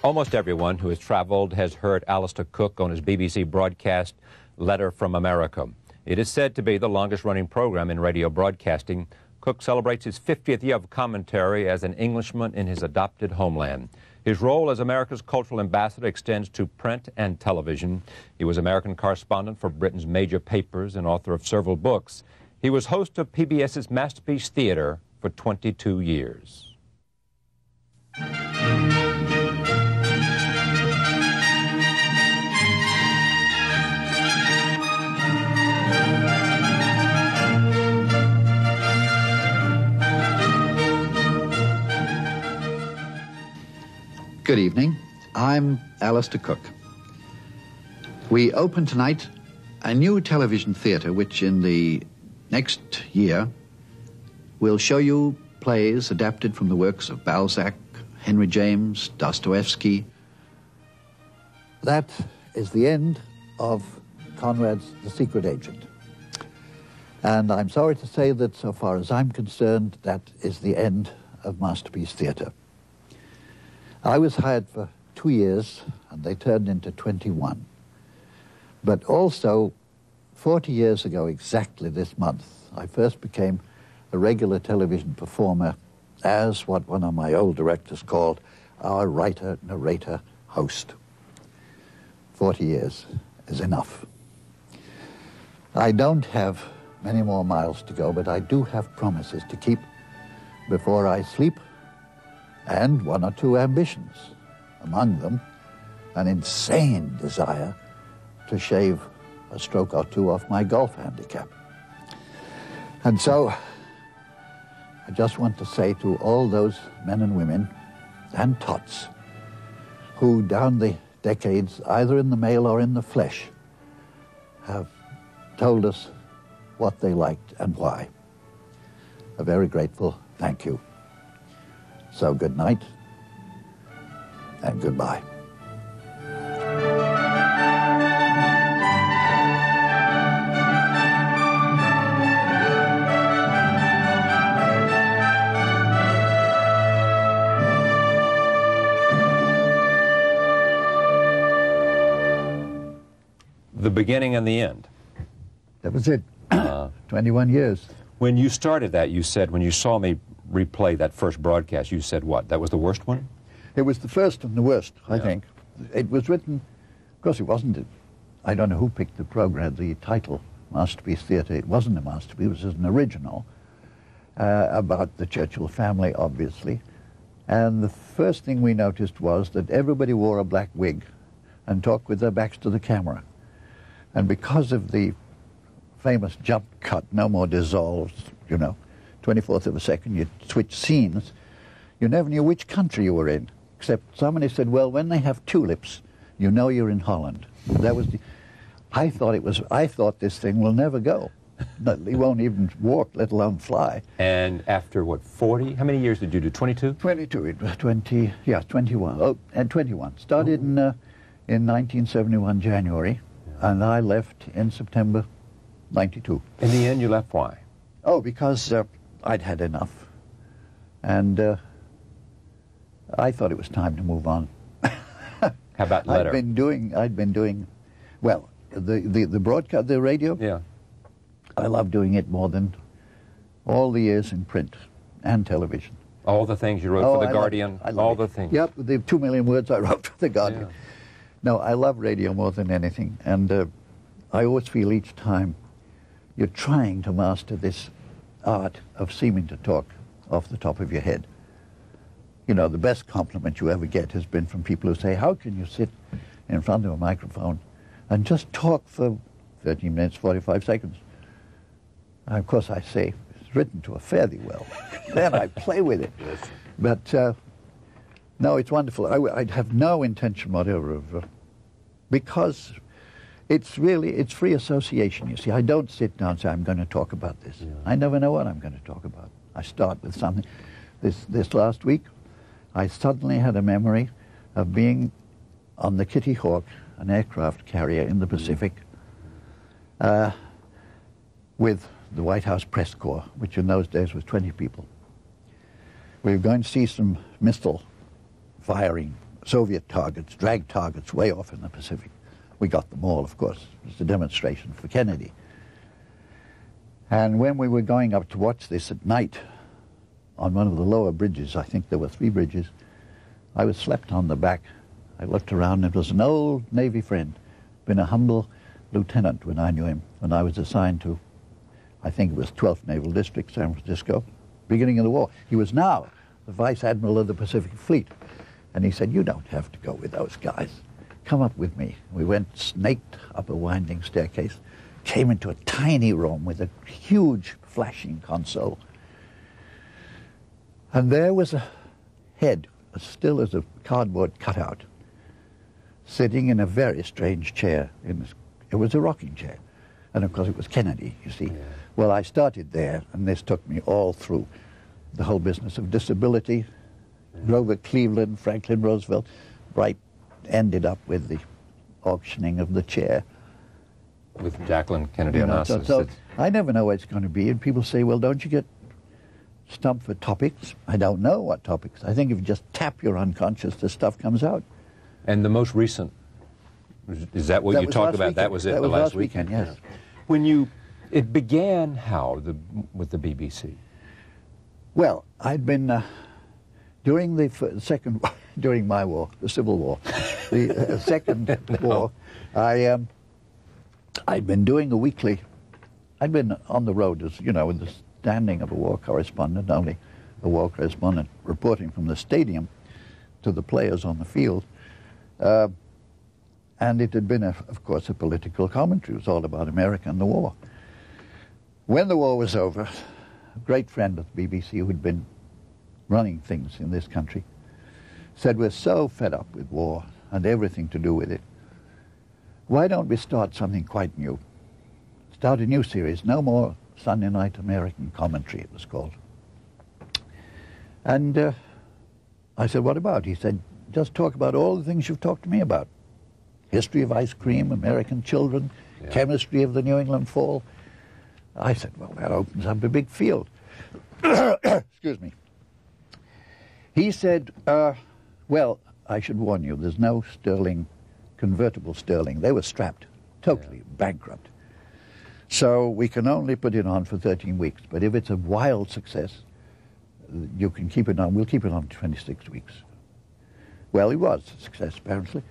Almost everyone who has traveled has heard Alistair Cooke on his BBC broadcast, Letter from America. It is said to be the longest-running program in radio broadcasting. Cooke celebrates his 50th year of commentary as an Englishman in his adopted homeland. His role as America's cultural ambassador extends to print and television. He was American correspondent for Britain's major papers and author of several books. He was host of PBS's Masterpiece Theater for 22 years. Good evening. I'm Alistair Cooke. We open tonight a new television theatre which in the next year will show you plays adapted from the works of Balzac, Henry James, Dostoevsky. That is the end of Conrad's The Secret Agent. And I'm sorry to say that so far as I'm concerned, that is the end of Masterpiece Theatre. I was hired for 2 years, and they turned into 21. But also, 40 years ago, exactly this month, I first became a regular television performer as what one of my old directors called our writer, narrator, host. 40 years is enough. I don't have many more miles to go, but I do have promises to keep before I sleep, and one or two ambitions, among them an insane desire to shave a stroke or two off my golf handicap. And so I just want to say to all those men and women and tots who down the decades, either in the mail or in the flesh, have told us what they liked and why. A very grateful thank you. So good night and goodbye. The beginning and the end. That was it. 21 years. When you started that, you said, when you saw me replay that first broadcast, you said what? That was the worst one? It was the first and the worst, I think. It was written, of course it wasn't, I don't know who picked the program, the title, Masterpiece Theatre. It wasn't a masterpiece, it was an original about the Churchill family, obviously. And the first thing we noticed was that everybody wore a black wig and talked with their backs to the camera. And because of the famous jump cut, no more dissolves, you know, 24th of a second, you switch scenes, you never knew which country you were in, except somebody said, well, when they have tulips, you know you're in Holland. That was the, I thought this thing will never go. He won't even walk, let alone fly. And after, what, 40? How many years did you do, 22? 22, it was 20, yeah, 21. Oh, and 21. Started in 1971, January, and I left in September 92. In the end, you left, why? Oh, because I'd had enough, and I thought it was time to move on. How about Letter? I'd been doing, well, the broadcast, the radio. Yeah. I love doing it more than all the years in print and television. All the things you wrote for The Guardian, all the things. Yep, the 2 million words I wrote for The Guardian. Yeah. No, I love radio more than anything, and I always feel each time you're trying to master this art of seeming to talk off the top of your head. You know, the best compliment you ever get has been from people who say, how can you sit in front of a microphone and just talk for 13 minutes, 45 seconds? And of course I say, it's written to a fairly well. Then I play with it. Yes. But no, it's wonderful. I'd have no intention whatever of, because it's free association, you see. I don't sit down and say, I'm going to talk about this. Yeah. I never know what I'm going to talk about. I start with something. This last week, I suddenly had a memory of being on the Kitty Hawk, an aircraft carrier in the Pacific, with the White House press corps, which in those days was 20 people. We were going to see some missile firing Soviet targets, drag targets way off in the Pacific. We got them all, of course. It was a demonstration for Kennedy. And when we were going up to watch this at night on one of the lower bridges, I think there were 3 bridges, I was slept on the back. I looked around, and it was an old Navy friend, been a humble lieutenant when I knew him, when I was assigned to, I think it was 12th Naval District, San Francisco, beginning of the war. He was now the Vice Admiral of the Pacific Fleet. And he said, "You don't have to go with those guys. Come up with me." We went, snaked up a winding staircase, came into a tiny room with a huge flashing console. And there was a head, as still as a cardboard cutout, sitting in a very strange chair. It was a rocking chair. And of course it was Kennedy, you see. Yeah. Well, I started there, and this took me all through the whole business of disability. Grover Cleveland, Franklin Roosevelt, right, ended up with the auctioning of the chair. With Jacqueline Kennedy Onassis. So I never know what it's going to be, and people say, well, don't you get stumped for topics? I don't know what topics. I think if you just tap your unconscious, the stuff comes out. And the most recent, is that what you talked about? Weekend. That was it, that the was last weekend, yes. When it began how, with the BBC? Well, I'd been... during the second, during my war, the Civil War, the second war, I'd been doing a weekly. I'd been on the road, as you know, with the standing of a war correspondent, only a war correspondent reporting from the stadium to the players on the field, and it had been, of course, a political commentary. It was all about America and the war. When the war was over, a great friend of the BBC who'd been running things in this country, said, "We're so fed up with war and everything to do with it. Why don't we start something quite new? Start a new series, no more Sunday Night American Commentary," it was called. And I said, "What about?" He said, "Just talk about all the things you've talked to me about. History of ice cream, American children, chemistry of the New England fall." I said, "Well, that opens up a big field." Excuse me. He said, "Well, I should warn you, there's no sterling, convertible sterling. They were strapped, totally bankrupt. So we can only put it on for 13 weeks. But if it's a wild success, you can keep it on. We'll keep it on 26 weeks." Well, it was a success, apparently.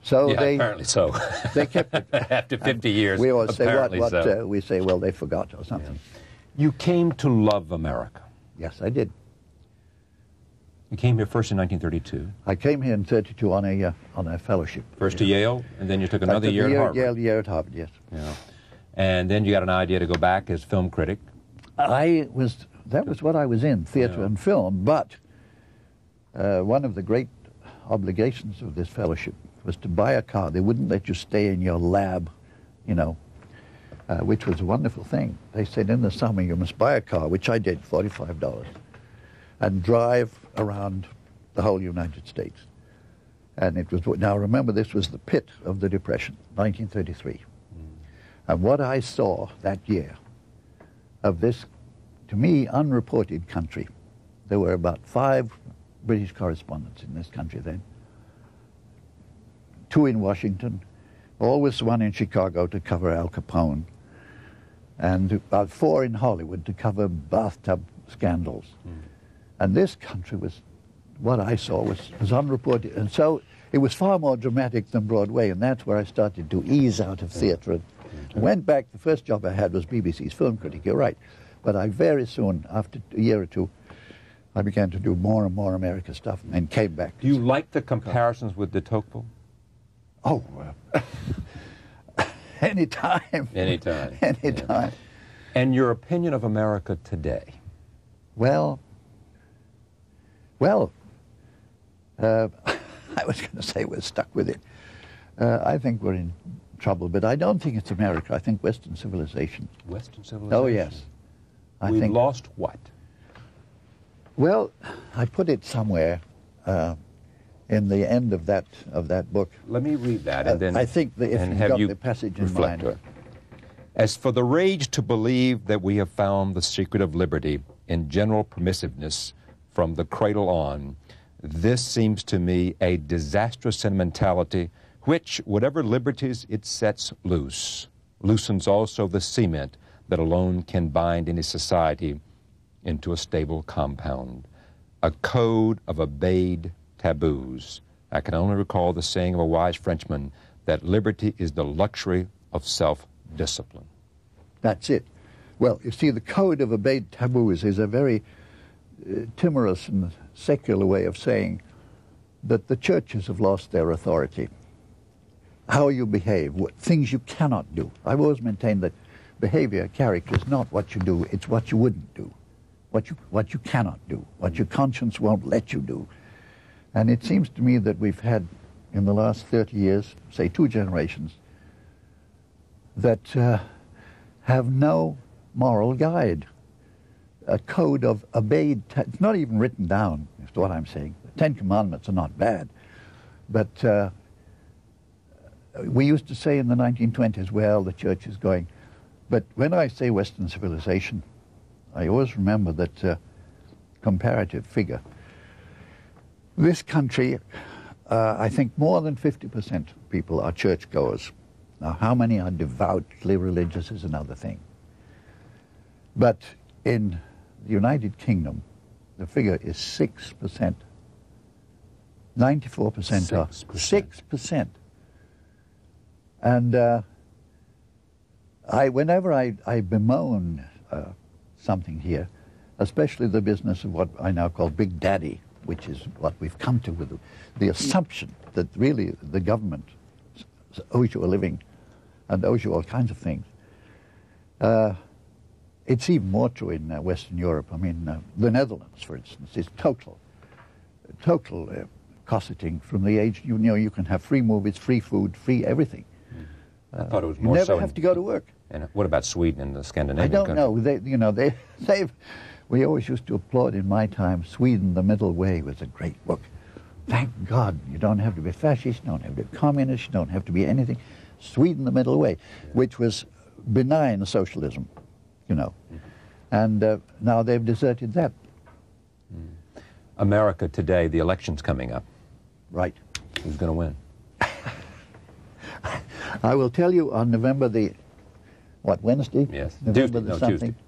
So apparently so. They kept it. After 50 years, we always say, so. We say, well, they forgot or something. Yeah. You came to love America. Yes, I did. You came here first in 1932. I came here in 32 on a fellowship. First to Yale, and then you took another year at Harvard. Yale year at Harvard, yes. Yeah. And then you got an idea to go back as film critic. That was what I was in, theater and film, but one of the great obligations of this fellowship was to buy a car. They wouldn't let you stay in your lab, you know, which was a wonderful thing. They said in the summer you must buy a car, which I did, $45. And drive around the whole United States. And it was, now remember, this was the pit of the Depression, 1933. And what I saw that year of this, to me, unreported country, there were about 5 British correspondents in this country then, 2 in Washington, always 1 in Chicago to cover Al Capone, and about 4 in Hollywood to cover bathtub scandals. And this country was, what I saw was unreported. And so it was far more dramatic than Broadway, and that's where I started to ease out of theater. And went back, the first job I had was BBC's film critic, you're right. But I very soon, after a year or 2, I began to do more and more American stuff and came back. Do you like the comparisons with de Tocqueville? Oh, anytime. Anytime. Anytime. Yeah. And your opinion of America today? Well, I was going to say we're stuck with it. I think we're in trouble, but I don't think it's America. I think Western civilization. Western civilization? Oh, yes. We lost what? Well, I put it somewhere in the end of that book. Let me read that, and then I think that if you've got the passage in mind. As for the rage to believe that we have found the secret of liberty in general permissiveness from the cradle on, This seems to me a disastrous sentimentality which, whatever liberties it sets loose, loosens also the cement that alone can bind any society into a stable compound. A code of obeyed taboos. I can only recall the saying of a wise Frenchman that liberty is the luxury of self-discipline. That's it. Well, you see, the code of obeyed taboos is a very timorous and secular way of saying that the churches have lost their authority. How you behave, things you cannot do. I've always maintained that behavior, character is not what you do, it's what you wouldn't do, what you cannot do, what your conscience won't let you do. And it seems to me that we've had, in the last 30 years, say 2 generations, that have no moral guide. A code of obeyed, it's not even written down, is what I'm saying. The 10 Commandments are not bad, but we used to say in the 1920s, well, the church is going. But when I say Western civilization, I always remember that comparative figure. This country, I think more than 50% of people are churchgoers. Now, how many are devoutly religious is another thing. But in the United Kingdom, the figure is 6%. 94% are 6%. And whenever I bemoan something here, especially the business of what I now call Big Daddy, which is what we've come to with the assumption that really the government owes you a living and owes you all kinds of things. It's even more true in Western Europe. I mean, the Netherlands, for instance, is total cosseting from the age, you know, you can have free movies, free food, free everything. I thought it was more you so never have to go to work. And what about Sweden and the Scandinavian I don't know. We always used to applaud in my time, Sweden, The Middle Way was a great book. Thank God, you don't have to be fascist, you don't have to be communist, you don't have to be anything. Sweden, The Middle Way, which was benign socialism, you know. And now they've deserted that. America today, the election's coming up. Right. Who's going to win? I will tell you on November the, Wednesday? Yes. November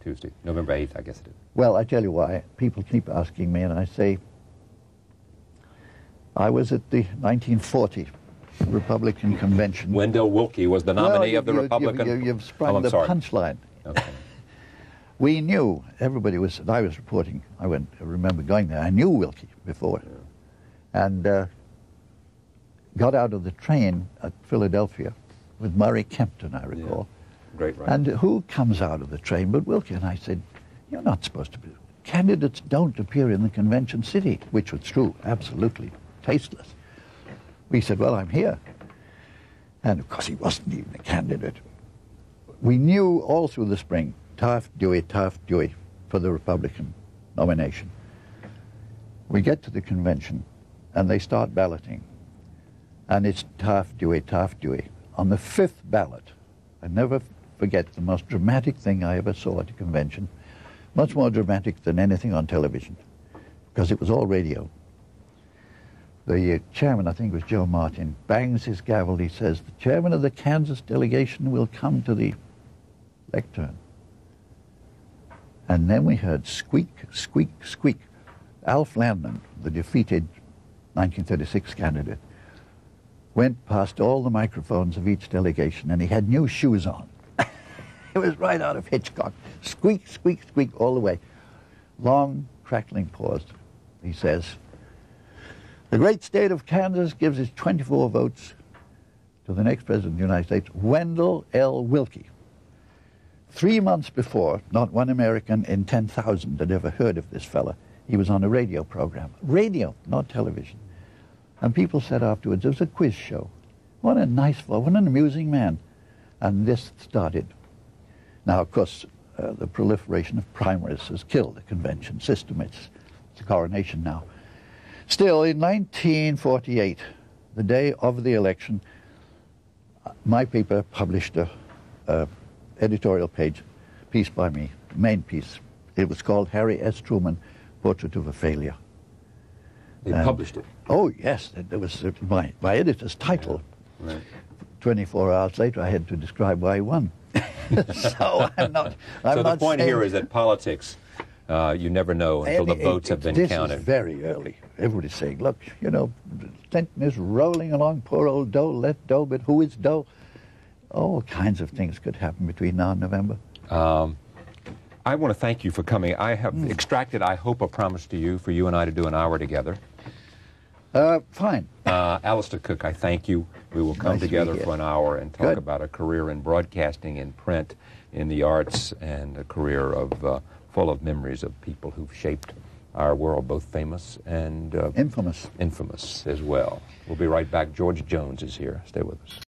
Tuesday. November 8th, I guess it is. Well, I tell you why. People keep asking me, and I say, I was at the 1940 Republican Convention. Wendell Willkie was the nominee of the Republican... You've sprung the punchline. Okay. We knew, everybody was, I was reporting, I remember going there, I knew Willkie before. Yeah. And got out of the train at Philadelphia with Murray Kempton, I recall. Yeah. Great writer. And who comes out of the train but Willkie? And I said, you're not supposed to be. Candidates don't appear in the convention city, which was true, absolutely tasteless. We said, well, I'm here. And of course, he wasn't even a candidate. We knew all through the spring, Taft, Dewey for the Republican nomination. We get to the convention, and they start balloting. And it's Taft, Dewey. On the 5th ballot, I never forget the most dramatic thing I ever saw at a convention, much more dramatic than anything on television, because it was all radio. The chairman, I think it was Joe Martin, bangs his gavel. He says, the chairman of the Kansas delegation will come to the lectern. And then we heard squeak, squeak, squeak. Alf Landman, the defeated 1936 candidate, went past all the microphones of each delegation, and he had new shoes on. It was right out of Hitchcock. Squeak, squeak, squeak all the way. Long, crackling pause. He says, the great state of Kansas gives its 24 votes to the next president of the United States, Wendell L. Willkie. 3 months before, not one American in 10,000 had ever heard of this fella. He was on a radio program. Radio, not television. And people said afterwards, it was a quiz show. What a nice fellow, what an amusing man. And this started. Now, of course, the proliferation of primaries has killed the convention system. It's a coronation now. Still, in 1948, the day of the election, my paper published a editorial piece by me, main piece. It was called Harry S. Truman, Portrait of a Failure. They published it. Oh, yes. There was my editor's title. Yeah. Right. 24 hours later, I had to describe why he won. So I'm not. So the point here is that politics, you never know until the votes have been counted. This is very early. Everybody's saying, look, you know, Clinton is rolling along, poor old Doe, let Doe, but who is Doe? All kinds of things could happen between now and November. I want to thank you for coming. I have extracted, I hope, a promise to you for you and I to do an hour together. Fine. Alistair Cooke, I thank you. We will come together for an hour and talk about a career in broadcasting, in print, in the arts, and a career of full of memories of people who've shaped our world, both famous and infamous. Infamous as well. We'll be right back. George Jones is here. Stay with us.